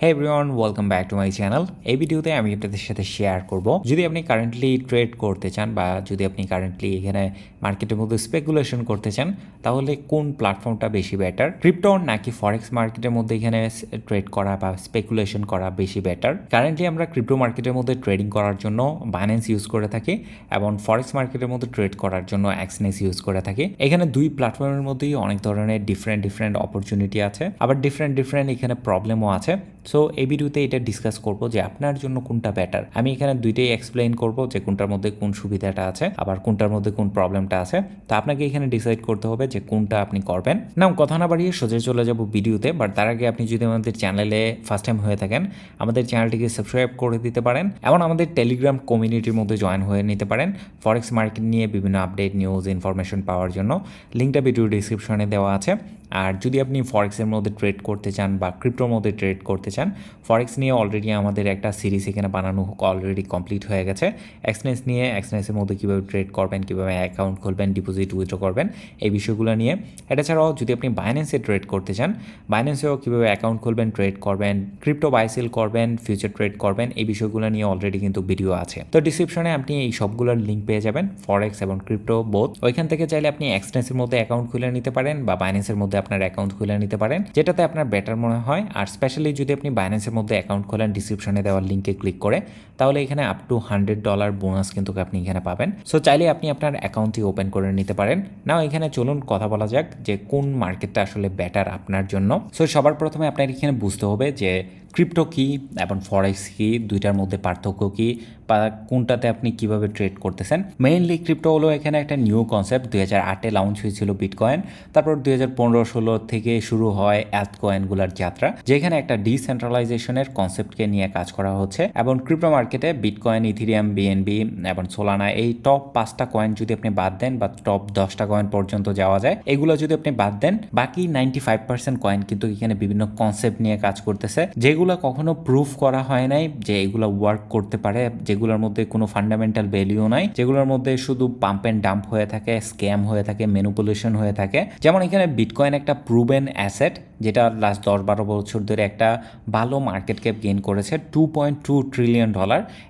Hey everyone, welcome back to my channel. এই ভিডিওতে আমি আপনাদের সাথে শেয়ার করব যদি আপনি কারেন্টলি ট্রেড করতে চান বা যদি আপনি কারেন্টলি এখানে মার্কেটের মধ্যে স্পেকুলেশন করতে চান তাহলে কোন প্ল্যাটফর্মটা বেশি বেটার, ক্রিপ্টো নাকি ফরেক্স মার্কেটের মধ্যে এখানে ট্রেড করা বা স্পেকুলেশন করা বেশি বেটার। কারেন্টলি আমরা ক্রিপ্টো মার্কেটের মধ্যে ট্রেডিং করার জন্য বাইন্যান্স ইউজ করে থাকি এবং ফরেক্স মার্কেটের মধ্যে ট্রেড করার জন্য এক্সনেস ইউজ করে থাকি। এখানে দুই প্ল্যাটফর্মের মধ্যেই অনেক ধরনের ডিফারেন্ট অপরচুনিটি আছে, আবার ডিফারেন্ট এখানে প্রবলেমও আছে। সো এই ভিডিওতে এটা ডিসকাস করব যে আপনার জন্য কোনটা বেটার। আমি এখানে দুইটাই এক্সপ্লেইন করব যে কোনটার মধ্যে কোন সুবিধাটা আছে আবার কোনটার মধ্যে কোন প্রবলেমটা আছে। তো আপনাকে এখানে ডিসাইড করতে হবে যে কোনটা আপনি করবেন। না কথা না বাড়িয়ে সোজা চলে যাব ভিডিওতে, বাট তার আগে আপনি যদি আমাদের চ্যানেলে ফার্স্ট টাইম হয়ে থাকেন আমাদের চ্যানেলটিকে সাবস্ক্রাইব করে দিতে পারেন এবং আমাদের টেলিগ্রাম কমিউনিটির মধ্যে জয়েন হয়ে নিতে পারেন ফরেক্স মার্কেট নিয়ে বিভিন্ন আপডেট নিউজ ইনফরমেশন পাওয়ার জন্য। লিঙ্কটা ভিডিও ডিসক্রিপশনে দেওয়া আছে। আর যদি আপনি ফরেক্সের মধ্যে ট্রেড করতে চান বা ক্রিপ্টোর মধ্যে ট্রেড করতে চান, ফরেক্স নিয়ে অলরেডি আমাদের একটা সিরিজ এখানে বানানো অলরেডি কমপ্লিট হয়ে গেছে। এক্সনেস নিয়ে এক্সনেসের মধ্যে কীভাবে ট্রেড করবেন, কীভাবে অ্যাকাউন্ট খুলবেন, ডিপোজিট উইথড্র করবেন, এই বিষয়গুলো নিয়ে। এটা ছাড়াও যদি আপনি বাইন্যান্সে ট্রেড করতে চান, বাইন্যান্সেও কীভাবে অ্যাকাউন্ট খুলবেন, ট্রেড করবেন, ক্রিপ্টো বাই সেল করবেন, ফিউচার ট্রেড করবেন, এই বিষয়গুলো নিয়ে অলরেডি কিন্তু ভিডিও আছে। তো ডিসক্রিপশনে আপনি এই সবগুলোর লিঙ্ক পেয়ে যাবেন, ফরেক্স এবং ক্রিপ্টো বোথ। ওইখান থেকে চাইলে আপনি এক্সনেসের মধ্যে অ্যাকাউন্ট খুলে নিতে পারেন বা বাইন্যান্সের মধ্যে আপনার অ্যাকাউন্ট খুলে নিতে পারেন, যেটাতে আপনার বেটার মনে হয়। আর স্পেশালি যদি আপনি বাইন্যান্সের মধ্যে অ্যাকাউন্ট খোলেন ডিসক্রিপশনে দেওয়ার লিঙ্কে ক্লিক করে, তাহলে এখানে আপ টু $100 বোনাস কিন্তু আপনি এখানে পাবেন। সো চাইলে আপনি আপনার অ্যাকাউন্টটি ওপেন করে নিতে পারেন। নাও এখানে চলুন কথা বলা যাক যে কোন মার্কেটটা আসলে বেটার আপনার জন্য। সো সবার প্রথমে আপনার এখানে বুঝতে হবে যে ক্রিপ্টো কী এবং ফরেক্স কী, দুইটার মধ্যে পার্থক্য কী বা কোনটাতে আপনি কিভাবে ট্রেড করতেছেন। মেইনলি ক্রিপ্টো হলো এখানে একটা নিউ কনসেপ্ট। 2008-এ লঞ্চ হয়েছিল বিটকয়েন, তারপর 2015-16 থেকে শুরু হয় অ্যাল্ট কয়েনগুলোর যাত্রা, যেখানে একটা ডিসেন্ট্রালাইজেশনের কনসেপ্টকে নিয়ে কাজ করা হচ্ছে। এবং ক্রিপ্টো মার্কেটে বিটকয়েন, ইথেরিয়াম, বিএনবি এবং সোলানা, এই টপ 5টা কয়েন যদি আপনি বাদ দেন বা টপ 10টা কয়েন পর্যন্ত যাওয়া যায়, এগুলো যদি আপনি বাদ দেন, বাকি 95% কয়েন কিন্তু এখানে বিভিন্ন কনসেপ্ট নিয়ে কাজ করতেছে, যেগুলো কখনো প্রুফ করা হয় নাই যে এগুলো ওয়ার্ক করতে পারে, যেগুলোর মধ্যে কোনো ফান্ডামেন্টাল ভ্যালিউ নাই, যেগুলোর মধ্যে শুধু পাম্প অ্যান্ড ডাম্প হয়ে থাকে, স্ক্যাম হয়ে থাকে, ম্যানিপুলেশন হয়ে থাকে। যেমন এখানে বিটকয়েন একটা প্রুভেন অ্যাসেট, যেটা লাস্ট 10-12 বছর ধরে একটা ভালো মার্কেট ক্যাপ গেইন করেছে, $2.2 ট্রিলিয়ন।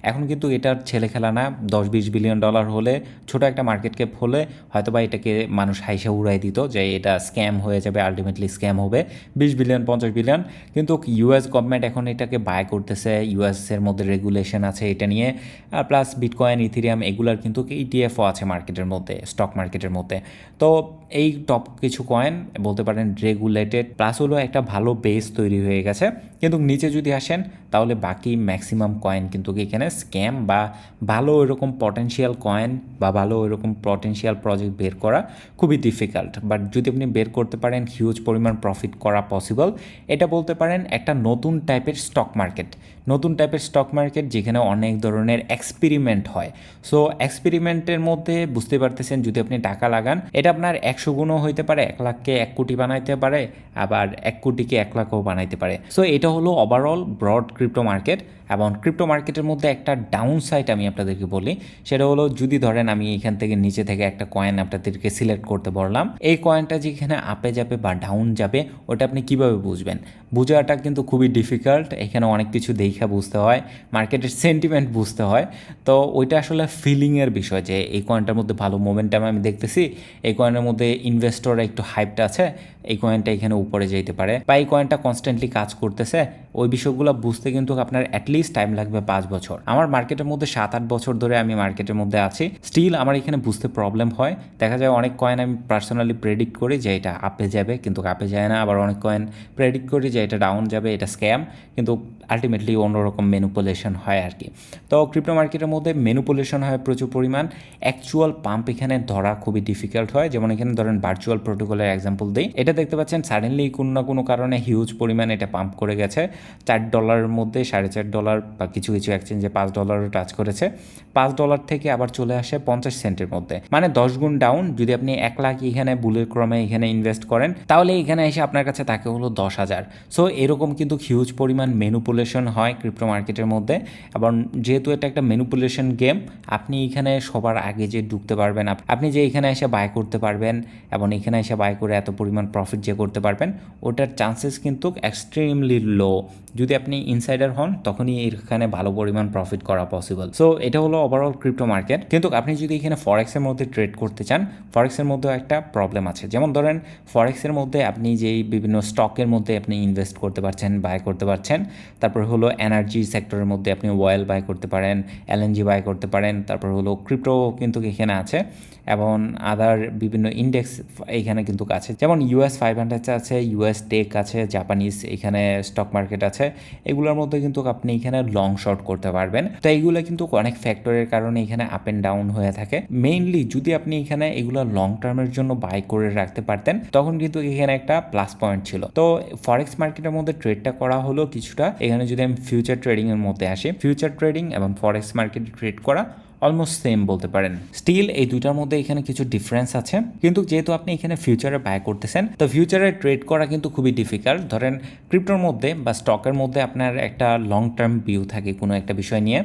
এখন কিন্তু এটার ছেলে খেলা না। $10-20 বিলিয়ন হলে, ছোট একটা মার্কেট ক্যাপ হলে হয়তোবা এটাকে মানুষ হাইসা উড়াই দিত যে এটা স্ক্যাম হয়ে যাবে, আলটিমেটলি স্ক্যাম হবে। 20 বিলিয়ন 50 বিলিয়ন, কিন্তু ইউএস গভর্নমেন্ট এখন এটাকে বাই করতেছে। ইউএসের মধ্যে রেগুলেশন আছে এটা নিয়ে, আর প্লাস বিটকয়েন, ইথেরিয়াম এগুলার কিন্তু ইটিএফও আছে মার্কেটের মধ্যে, স্টক মার্কেটের মধ্যে। তো এই টপ কিছু কয়েন বলতে পারেন রেগুলেটেড, প্লাস হলো একটা ভালো বেস তৈরি হয়ে গেছে। কিন্তু নিচে যদি আসেন তাহলে বাকি ম্যাক্সিমাম কয়েন কিন্তু এখানে স্ক্যাম বা ভালো এরকম পটেনশিয়াল কয়েন বা ভালো এরকম পটেনশিয়াল প্রজেক্ট বের করা খুবই ডিফিকাল্ট। বাট যদি আপনি বের করতে পারেন, হিউজ পরিমাণ প্রফিট করা পসিবল। এটা বলতে পারেন একটা নতুন টাইপের স্টক মার্কেট, যেখানে অনেক ধরনের এক্সপেরিমেন্ট হয়। সো এক্সপেরিমেন্টের মধ্যে বুঝতে পারতেছেন যদি আপনি টাকা লাগান, এটা আপনার 100 গুণও হইতে পারে, 1 লাখকে 1 কোটি বানাইতে পারে, আবার 1 কোটিকে 1 লাখও বানাইতে পারে। সো এটা হলো ওভারঅল ব্রড ক্রিপ্টো মার্কেট। এবং ক্রিপ্টো মার্কেটের মধ্যে একটা ডাউন সাইড আমি আপনাদেরকে বলি, সেটা হলো যদি ধরেন আমি এখান থেকে নিচে থেকে একটা কয়েন আপনাদেরকে সিলেক্ট করতে বললাম, এই কয়েনটা যেখানে আপে যাবে বা ডাউন যাবে ওটা আপনি কিভাবে বুঝবেন? বোঝাটা কিন্তু খুবই ডিফিকাল্ট। এখানে অনেক কিছু দেখা বুঝতে হয়, মার্কেটের সেন্টিমেন্ট বুঝতে হয়। তো ওইটা আসলে ফিলিংয়ের বিষয় যে এই কয়েনটার মধ্যে ভালো মোমেন্টাম আমি দেখতেছি, এই কয়েনের মধ্যে ইনভেস্টররা একটু হাইপটা আছে, এই কয়েনটা এখানে উপরে যেতে পারে, বা এই কয়েনটা কনস্ট্যান্টলি কাজ করতেছে। ওই বিষয়গুলো বুঝতে কিন্তু আপনার অ্যাটলিস্ট টাইম লাগবে 5 বছর। আমার মার্কেটের মধ্যে 7-8 বছর ধরে আমি মার্কেটের মধ্যে আছি, স্টিল আমার এখানে বুঝতে প্রবলেম হয়। দেখা যায় অনেক কয়েন আমি পার্সোনালি প্রেডিক্ট করি যে এটা আপে যাবে, কিন্তু আপে যায় না। আবার অনেক কয়েন প্রেডিক্ট করি যে এটা ডাউন যাবে, এটা স্ক্যাম, কিন্তু আলটিমেটলি অন্যরকম ম্যানিপুলেশন হয় আর কি। তো ক্রিপ্টো মার্কেটের মধ্যে ম্যানিপুলেশন হয় প্রচুর পরিমাণ। অ্যাকচুয়াল পাম্প এখানে ধরা খুবই ডিফিকাল্ট হয়। যেমন এখানে ধরেন ভার্চুয়াল প্রোটোকলের এক্সাম্পল দিই, এটা দেখতে পাচ্ছেন সাডেনলি কোনো না কোনো কারণে হিউজ পরিমাণ এটা পাম্প করে গেছে। $4 মধ্যে $4.5 বা কিছু এক্সচেঞ্জে $5 টাচ করেছে। $5 থেকে আবার চলে আসে 50 সেন্টের মধ্যে, মানে 10 গুণ ডাউন। যদি আপনি 1 লাখ এখানে বুলের ক্রমে এখানে ইনভেস্ট করেন, তাহলে এখানে এসে আপনার কাছে থাকে হলো 10,000। সো এরকম কিন্তু হিউজ পরিমাণ ম্যানিপুলেশন হয় ক্রিপ্টো মার্কেটের মধ্যে। এবং যেহেতু এটা একটা ম্যানিপুলেশন গেম, আপনি এখানে সবার আগে যে ঢুকতে পারবেন, আপনি যে এখানে এসে বাই করতে পারবেন এবং এখানে এসে বাই করে এত পরিমাণ প্রফিট যে করতে পারবেন, ওটার চান্সেস কিন্তু এক্সট্রিমলি লো। যদি আপনি ইনসাইডার হন তখনই এখানে ভালো পরিমাণ প্রফিট করা পসিবল। সো এটা হলো ওভারঅল ক্রিপ্টো মার্কেট। কিন্তু আপনি যদি এখানে ফরেক্সের মধ্যে ট্রেড করতে চান, ফরেক্সের মধ্যেও একটা প্রবলেম আছে। যেমন ধরেন ফরেক্সের মধ্যে আপনি যেই বিভিন্ন স্টকের মধ্যে আপনি ইনভেস্ট করতে পারছেন, বাই করতে পারছেন। তারপর হলো এনার্জি সেক্টরের মধ্যে আপনি অয়েল বাই করতে পারেন, এলএনজি বাই করতে পারেন। তারপর হলো ক্রিপ্টো কিন্তু এখানে আছে এবং আদার বিভিন্ন ইন্ডেক্স এখানে কিন্তু আছে, যেমন US 500 আছে, US টেক আছে, জাপানিজ এখানে স্টক মার্কেট আছে। এগুলোর মধ্যে কিন্তু আপনি এখানে লং শর্ট করতে পারবেন। তো এইগুলো কিন্তু অনেক ফ্যাক্টরের কারণে এখানে আপ অ্যান্ড ডাউন হয়ে থাকে। মেইনলি যদি আপনি এখানে এগুলো লং টার্মের জন্য বাই করে রাখতে পারতেন তখন কিন্তু এখানে একটা প্লাস পয়েন্ট ছিল। তো ফরেক্স মার্কেটের মধ্যে ট্রেডটা করা হলো কিছুটা। এখানে যদি আমি ফিউচার ট্রেডিং এর মধ্যে আসি, ফিউচার ট্রেডিং এবং ফরেক্স মার্কেটে ট্রেড করা অলমোস্ট সেম বলতে পারেন। স্টিল এই দুইটার মধ্যে এখানে কিছু ডিফারেন্স আছে, কিন্তু যেহেতু আপনি এখানে ফিউচারে বাই করতেছেন তো ফিউচারে ট্রেড করা কিন্তু খুবই ডিফিকাল্ট। ধরেন ক্রিপ্টোর মধ্যে বা স্টকের মধ্যে আপনার একটা লং টার্ম ভিউ থাকে কোনো একটা বিষয় নিয়ে।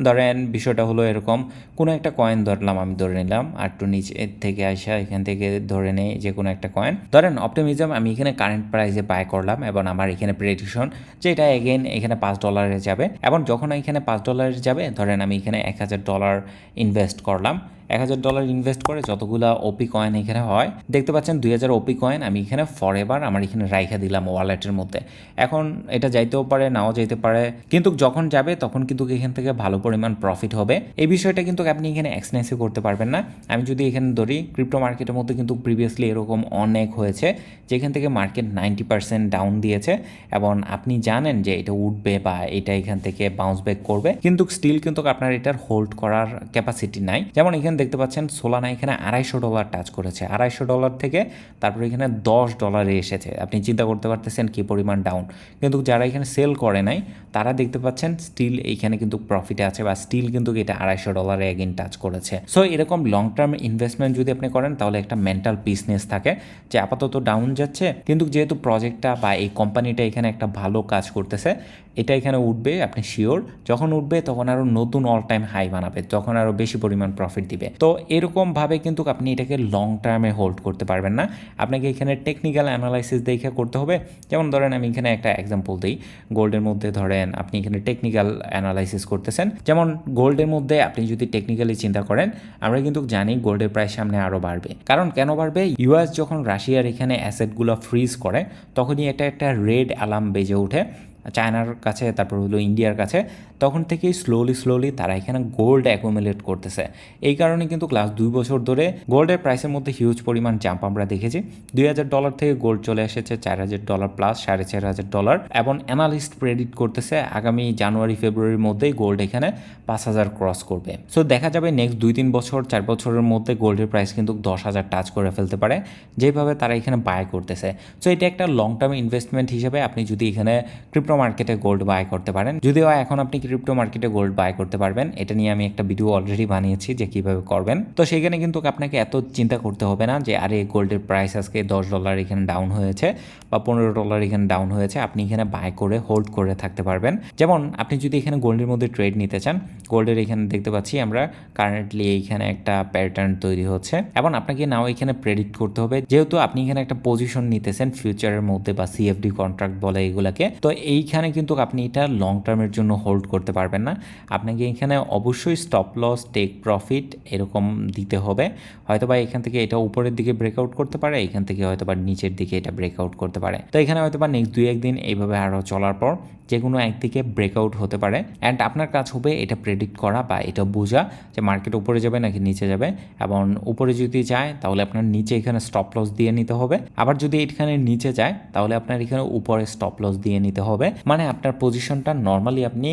ধরেন বিষয়টা হলো এরকম, কোনো একটা কয়েন ধরলাম, আমি ধরে নিলাম আর একটু নিচে থেকে আসা এখান থেকে ধরে নেই যে কোনো একটা কয়েন, ধরেন অপটিমিজম। আমি এখানে কারেন্ট প্রাইসে বাই করলাম এবং আমার এখানে প্রেডিকশন যে এটা এগেন এখানে $5 যাবে। এবং যখন এখানে $5 যাবে, ধরেন আমি এখানে $1000 ইনভেস্ট করলাম। $1000 ইনভেস্ট করে যতগুলা ওপি কয়েন এখানে হয়, দেখতে পাচ্ছেন 2000 ওপি কয়েন আমি এখানে ফরএভার আমার এখানে রাইখা দিলাম ওয়ালেটের মধ্যে। এখন এটা যাইতেও পারে, নাও যাইতে পারে, কিন্তু যখন যাবে তখন কিন্তু এখান থেকে ভালো পরিমাণ প্রফিট হবে। এই বিষয়টা কিন্তু আপনি এখানে এক্সপেন্সিভ করতে পারবেন না। আমি যদি এখানে ধরি ক্রিপ্টো মার্কেটের মধ্যে কিন্তু প্রিভিয়াসলি এরকম অনেক হয়েছে যেখান থেকে মার্কেট 90% ডাউন দিয়েছে এবং আপনি জানেন যে এটা উঠবে বা এটা এখান থেকে বাউন্স ব্যাক করবে, কিন্তু স্টিল কিন্তু আপনার এটার হোল্ড করার ক্যাপাসিটি নাই। যেমন এখানে দেখতে পাচ্ছেন সোলানা এখানে $250 টাচ করেছে, $250 থেকে তারপরে এখানে $10 এসেছে। আপনি চিন্তা করতে পারতেছেন কি পরিমাণ ডাউন। কিন্তু যারা এখানে সেল করে নাই তারা দেখতে পাচ্ছেন স্টিল এইখানে কিন্তু প্রফিটে আছে বা স্টিল কিন্তু এটা $250 এগেন টাচ করেছে। সো এরকম লং টার্ম ইনভেস্টমেন্ট যদি আপনি করেন তাহলে একটা মেন্টাল পিসনেস থাকে যে আপাতত ডাউন যাচ্ছে, কিন্তু যেহেতু প্রজেক্টটা বা এই কোম্পানিটা এখানে একটা ভালো কাজ করতেছে, এটা এখানে উঠবে, আপনি শিওর যখন উঠবে তখন আরও নতুন অল টাইম হাই বানাবে, তখন আরও বেশি পরিমাণ প্রফিট দিবে। তো এরকমভাবে কিন্তু আপনি এটাকে লং টার্মে হোল্ড করতে পারবেন না। আপনাকে এখানে টেকনিক্যাল অ্যানালাইসিস দেখে করতে হবে। যেমন ধরেন আমি এখানে একটা এক্সাম্পল দিই, গোল্ডের মধ্যে ধরেন আপনি এখানে টেকনিক্যাল অ্যানালাইসিস করতেছেন। যেমন গোল্ডের মধ্যে আপনি যদি টেকনিক্যালি চিন্তা করেন, আমরা কিন্তু জানি গোল্ডের প্রাইস সামনে আরও বাড়বে। কারণ কেন বাড়বে? US যখন রাশিয়ার এখানে অ্যাসেটগুলো ফ্রিজ করে তখনই এটা একটা রেড অ্যালার্ম বেজে ওঠে চায়নার কাছে, তারপর হলো ইন্ডিয়ার কাছে। তখন থেকেই স্লোলি তারা এখানে গোল্ড অ্যাকুমুলেট করতেছে। এই কারণে কিন্তু লাস্ট 2 বছর ধরে গোল্ডের প্রাইসের মধ্যে হিউজ পরিমাণ জাম্প আমরা দেখেছি। $2000 থেকে গোল্ড চলে এসেছে $4000 প্লাস $4500, এবং অ্যানালিস্ট প্রেডিক্ট করতেছে আগামী জানুয়ারি ফেব্রুয়ারির মধ্যেই গোল্ড এখানে 5000 ক্রস করবে। সো দেখা যাবে নেক্সট 2-3 বছর 4 বছরের মধ্যে গোল্ডের প্রাইস কিন্তু 10,000 টাচ করে ফেলতে পারে, যেভাবে তারা এখানে বাই করতেছে। সো এটা একটা লং টার্ম ইনভেস্টমেন্ট হিসেবে আপনি যদি এখানে ক্রিপ্টো মার্কেটে গোল্ড বাই করতে পারেন। যদিও এখন আপনি ক্রিপ্টো মার্কেটে গোল্ড বাই করতে পারবেন, এটা নিয়ে আমি একটা ভিডিও অলরেডি বানিয়েছি যে কিভাবে করবেন। তো সেখানে কিন্তু আপনাকে এত চিন্তা করতে হবে না যে আরে গোল্ডের প্রাইস আজকে $10 এখানে ডাউন হয়েছে বা $15 এখানে ডাউন হয়েছে। আপনি এখানে বাই করে হোল্ড করে থাকতে পারবেন। যেমন আপনি যদি এখানে গোল্ডের মধ্যে ট্রেড নিতে চান, গোল্ডের এখানে দেখতে পাচ্ছি আমরা কারেন্টলি এইখানে একটা প্যাটার্ন তৈরি হচ্ছে, এবং আপনাকে নাও এখানে প্রেডিক্ট করতে হবে যেহেতু আপনি এখানে একটা পজিশন নিতেছেন ফিউচারের মধ্যে বা CFD কন্ট্রাক্ট বলে এগুলাকে। তো এইখানে কিন্তু আপনি এটা লং টার্মের জন্য হোল্ড করতে পারবেন না। আপনাকে এখানে অবশ্যই স্টপ লস, টেক প্রফিট এরকম দিতে হবে। হয়তোবা এখান থেকে এটা উপরের দিকে ব্রেকআউট করতে পারে, এখান থেকে হয়তোবা নিচের দিকে এটা ব্রেকআউট করতে পারে। তো এখানে হয়তোবা নেক্সট 2-1 দিন এইভাবে আরও চলার পর যে কোনো একদিকে ব্রেকআউট হতে পারে। অ্যান্ড আপনার কাজ হবে এটা প্রেডিক্ট করা বা এটা বোঝা যে মার্কেট উপরে যাবে নাকি নিচে যাবে, এবং উপরে যদি যায় তাহলে আপনার নিচে এখানে স্টপ লস দিয়ে নিতে হবে। আবার যদি এখানে নিচে যায় তাহলে আপনার এখানে উপরে স্টপ লস দিয়ে নিতে হবে। মানে আপনার পজিশনটা নর্মালি আপনি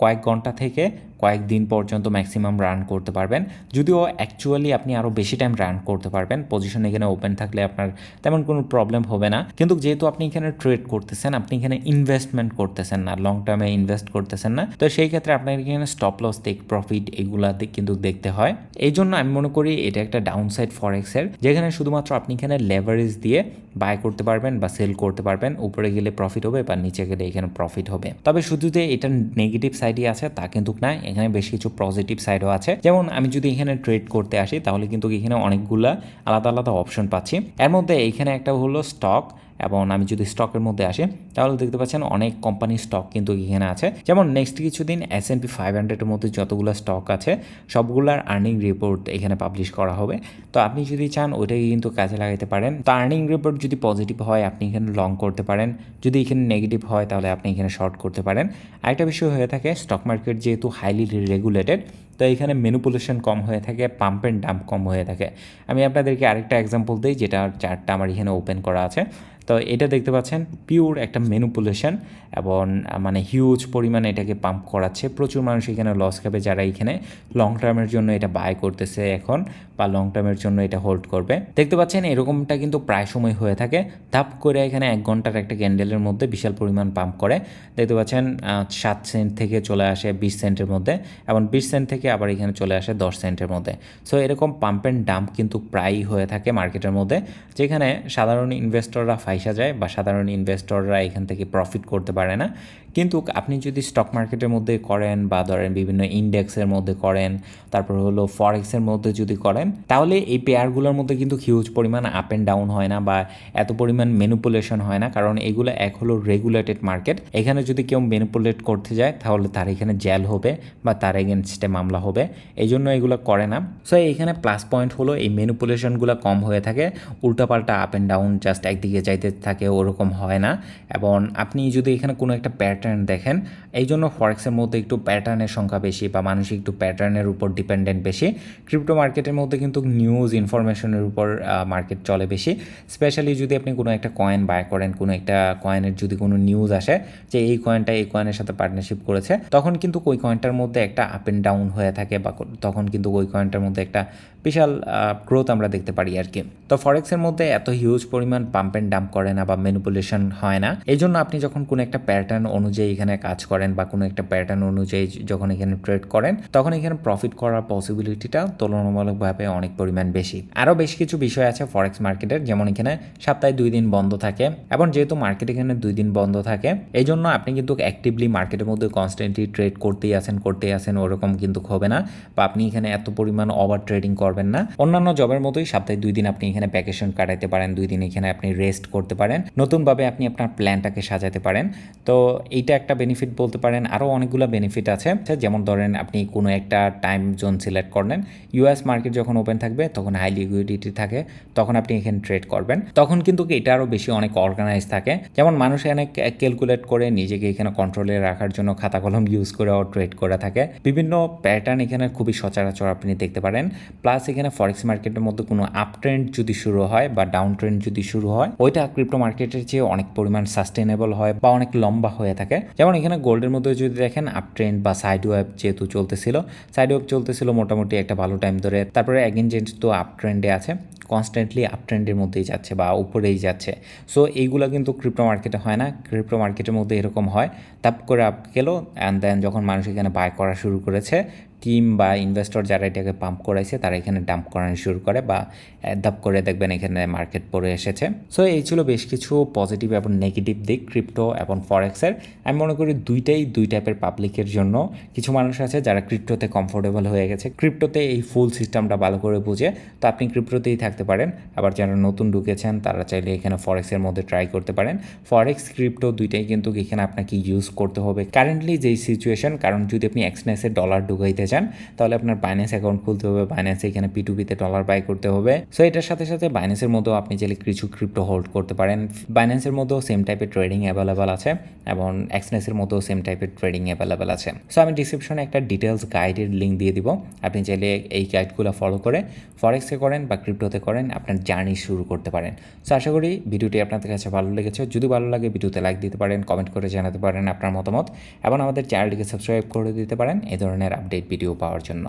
কয়েক ঘন্টা থেকে কয়েকদিন পর্যন্ত ম্যাক্সিমাম রান করতে পারবেন। যদিও অ্যাকচুয়ালি আপনি আরও বেশি টাইম রান করতে পারবেন, পজিশন এখানে ওপেন থাকলে আপনার তেমন কোনো প্রবলেম হবে না। কিন্তু যেহেতু আপনি এখানে ট্রেড করতেছেন, আপনি এখানে ইনভেস্টমেন্ট করতেছেন না, লং টার্মে ইনভেস্ট করতেছেন না, তো সেই ক্ষেত্রে আপনার এখানে স্টপ লস, টেক প্রফিট এগুলা কিন্তু দেখতে হয়। এই জন্য আমি মনে করি এটা একটা ডাউনসাইড ফরেক্সের, যেখানে শুধুমাত্র আপনি এখানে লেভারেজ দিয়ে বাই করতে পারবেন বা সেল করতে পারবেন। উপরে গেলে প্রফিট হবে বা নিচে গেলে এখানে প্রফিট হবে। তবে শুধু যে এটা নেগেটিভ সাইডই আছে তা কিন্তু না, এখানে বেশ কিছু পজিটিভ সাইডও আছে। যেমন আমি যদি এখানে ট্রেড করতে আসি তাহলে কিন্তু এখানে অনেকগুলা আলাদা আলাদা অপশন পাচ্ছি। এর মধ্যে এইখানে একটা হলো স্টক, এবং আমি যদি স্টকের মধ্যে আসি তাহলে দেখতে পাচ্ছেন অনেক কোম্পানির স্টক কিন্তু এখানে আছে। যেমন নেক্সট কিছুদিন S&P 500-এর মধ্যে যতগুলো স্টক আছে সবগুলার আর্নিং রিপোর্ট এখানে পাবলিশ করা হবে। তো আপনি যদি চান ওইটাকে কিন্তু কাজে লাগাতে পারেন। তো আর্নিং রিপোর্ট যদি পজিটিভ হয় আপনি এখানে লং করতে পারেন, যদি এখানে নেগেটিভ হয় তাহলে আপনি এখানে শর্ট করতে পারেন। আরেকটা বিষয় হয়ে থাকে, স্টক মার্কেট যেহেতু হাইলি রেগুলেটেড, তো এখানে ম্যানিপুলেশন কম হয়ে থাকে, পাম্প অ্যান্ড ডাম্প কম হয়ে থাকে। আমি আপনাদেরকে আরেকটা এক্সাম্পল দিই, যেটা চার্টটা আমার এখানে ওপেন করা আছে। তো এটা দেখতে পাচ্ছেন পিওর একটা ম্যানিপুলেশন এবং মানে হিউজ পরিমাণে এটাকে পাম্প করাচ্ছে। প্রচুর মানুষ এখানে লস খাবে যারা এখানে লং টার্মের জন্য এটা বাই করতেছে এখন, বা লং টার্মের জন্য এটা হোল্ড করবে। দেখতে পাচ্ছেন এরকমটা কিন্তু প্রায় সময় হয়ে থাকে। ধাপ করে এখানে 1 ঘন্টার একটা ক্যান্ডেলের মধ্যে বিশাল পরিমাণ পাম্প করে। দেখতে পাচ্ছেন 7 সেন্ট থেকে চলে আসে 20 সেন্টের মধ্যে, এবং 20 সেন্ট থেকে আবার এখানে চলে আসে 10 সেন্টের মধ্যে। সো এরকম পাম্প অ্যান্ড ডাম্প কিন্তু প্রায়ই হয়ে থাকে মার্কেটের মধ্যে, যেখানে সাধারণ ইনভেস্টররা ফাইসা যায় বা সাধারণ ইনভেস্টররা এখান থেকে প্রফিট করতে পারে না। কিন্তু আপনি যদি স্টক মার্কেটের মধ্যে করেন বা ধরেন বিভিন্ন ইন্ডেক্সের মধ্যে করেন, তারপর হলো ফরেক্সের মধ্যে যদি করেন, তাহলে এই পেয়ারগুলোর মধ্যে কিন্তু হিউজ পরিমাণ আপ অ্যান্ড ডাউন হয় না বা এত পরিমাণ ম্যানিপুলেশন হয় না, কারণ এগুলো এক হলো রেগুলেটেড মার্কেট। এখানে যদি কেউ ম্যানিপুলেট করতে যায় তাহলে তার এখানে জেল হবে বা তার এগেনস্টে মামলা হবে, এই জন্য এগুলো করে না। সো এইখানে প্লাস পয়েন্ট হলো এই ম্যানিপুলেশনগুলো কম হয়ে থাকে, উল্টাপাল্টা আপ অ্যান্ড ডাউন জাস্ট একদিকে যাইতে থাকে ওরকম হয় না। এবং আপনি যদি এখানে কোনো একটা প্যাটার্ন দেখেন, এই জন্য ফরেক্সের মধ্যে একটু প্যাটার্নের সংখ্যা বেশি বা মানুষ একটু প্যাটার্নের উপর ডিপেন্ডেন্ট বেশি। ক্রিপ্টো মার্কেটের মধ্যে কিন্তু নিউজ ইনফরমেশনের উপর মার্কেট চলে বেশি। স্পেশালি যদি আপনি কোনো একটা কয়েন বাই করেন, কোনো একটা কয়েনের যদি কোনো নিউজ আসে যে এই কয়েনটা এই কয়েনের সাথে পার্টনারশিপ করেছে, তখন কিন্তু ওই কয়েনটার মধ্যে একটা আপ অ্যান্ড ডাউন হয়ে থাকে, বা তখন কিন্তু ওই কয়েনটার মধ্যে একটা বিশাল গ্রোথ আমরা দেখতে পারি আর কি। তো ফরেক্সের মধ্যে এত হিউজ পরিমাণ পাম্প অ্যান্ড ডাম্প করে না বা ম্যানিপুলেশন হয় না। এই জন্য আপনি যখন কোনো একটা প্যাটার্ন অনুযায়ী এখানে কাজ করেন বা কোনো একটা প্যাটার্ন অনুযায়ী যখন এখানে ট্রেড করেন, তখন এখানে প্রফিট করার পসিবিলিটিটা তুলনামূলকভাবে অনেক পরিমাণ বেশি। আরও বেশ কিছু বিষয় আছে ফরেক্স মার্কেটের, যেমন এখানে সপ্তাহে 2 দিন বন্ধ থাকে, এবং যেহেতু মার্কেট এখানে 2 দিন বন্ধ থাকে, এই জন্য আপনি কিন্তু অ্যাক্টিভলি মার্কেটের মধ্যে কনস্ট্যান্টলি ট্রেড করতেই আছেন ওরকম কিন্তু হবে না, বা আপনি এখানে এত পরিমাণ ওভার ট্রেডিং করবেন না। অন্যান্য জবের মতোই সপ্তাহে 2 দিন আপনি এখানে ভ্যাকেশন কাটাতে পারেন, 2 দিন এখানে আপনি রেস্ট করতে পারেন, নতুনভাবে আপনি আপনার প্ল্যানটাকে সাজাতে পারেন। তো এইটা একটা বেনিফিট বলতে পারেন। আরও অনেকগুলো বেনিফিট আছে, যেমন ধরেন আপনি কোনো একটা টাইম জোন সিলেক্ট করলেন, US মার্কেট যখন ওপেন থাকবে তখন হাই লিকুইডিটি থাকে, তখন আপনি এখানে ট্রেড করবেন। তখন কিন্তু এটা আরও বেশি অনেক অর্গানাইজ থাকে, যেমন মানুষ অনেক ক্যালকুলেট করে নিজেকে এখানে কন্ট্রোলে রাখার জন্য খাতা কলম ইউজ করেও ট্রেড করে থাকে। বিভিন্ন প্যাটার্ন এখানে খুবই সচরাচর আপনি দেখতে পারেন। প্লাস এখানে ফরেক্স মার্কেটের মধ্যে কোনো আপ ট্রেন্ড যদি শুরু হয় বা ডাউন ট্রেন্ড যদি শুরু হয়, ওইটা ক্রিপ্টো মার্কেটের চেয়ে অনেক পরিমাণ সাস্টেনেবল হয় বা অনেক লম্বা হয়ে থাকে। যেমন এখানে গোল্ডের মধ্যে যদি দেখেন আপ ট্রেন্ড বা সাইড ওয়েভ যেহেতু চলতেছিল মোটামুটি একটা ভালো টাইম ধরে, তারপরে অ্যাগেন যেহেতু আপ ট্রেন্ডে আছে, কনস্ট্যান্টলি আপ ট্রেন্ডের মধ্যেই যাচ্ছে বা উপরেই যাচ্ছে। সো এইগুলো কিন্তু ক্রিপ্টো মার্কেটে হয় না। ক্রিপ্টো মার্কেটের মধ্যে এরকম হয় তাপ করে আপ গেলো, অ্যান্ড দেন যখন মানুষ এখানে বাই করা শুরু করেছে, টিম বা ইনভেস্টর যারা এটাকে পাম্প করাইছে তারা এখানে ডাম্প করানো শুরু করে, বা দাপ করে দেখবেন এখানে মার্কেট পড়ে এসেছে। সো এই ছিল বেশ কিছু পজিটিভ এবং নেগেটিভ দিক ক্রিপ্টো এবং ফরেক্সের। আমি মনে করি দুই টাইপের পাবলিকের জন্য। কিছু মানুষ আছে যারা ক্রিপ্টোতে কমফোর্টেবল হয়ে গেছে, ক্রিপ্টোতে এই ফুল সিস্টেমটা ভালো করে বুঝে, তো আপনি ক্রিপ্টোতেই থাকতে পারেন। আবার যারা নতুন ঢুকেছেন তারা চাইলে এখানে ফরেক্সের মধ্যে ট্রাই করতে পারেন। ফরেক্স ক্রিপ্টো দুইটাই কিন্তু এখানে আপনাকে ইউজ করতে হবে কারেন্টলি যেই সিচুয়েশন। কারণ যদি আপনি এক্সনেসে ডলার ঢুকাইতে চান তাহলে আপনার বাইন্যান্স অ্যাকাউন্ট খুলতে হবে, বাইন্যান্সে এখানে P2P-তে ডলার বাই করতে হবে। সো এটার সাথে সাথে বাইন্যান্সের মধ্যেও আপনি চাইলে কিছু ক্রিপ্টো হোল্ড করতে পারেন। বাইন্যান্সের মধ্যেও সেম টাইপের ট্রেডিং অ্যাভেলেবেল আছে এবং এক্সনেসের মধ্যেও সেম টাইপের ট্রেডিং অ্যাভেলেবেল আছে। সো আমি ডিসক্রিপশনে একটা ডিটেলস গাইডের লিঙ্ক দিয়ে দিব, আপনি চাইলে এই গাইডগুলো ফলো করে ফরেক্সে করেন বা ক্রিপ্টোতে করেন, আপনার জার্নি শুরু করতে পারেন। সো আশা করি ভিডিওটি আপনাদের কাছে ভালো লেগেছে। যদি ভালো লাগে ভিডিওতে লাইক দিতে পারেন, কমেন্ট করে জানাতে পারেন আপনার মতামত, এবং আমাদের চ্যানেলটিকে সাবস্ক্রাইব করে দিতে পারেন এই ধরনের আপডেট ভিডিও পাওয়ার জন্য।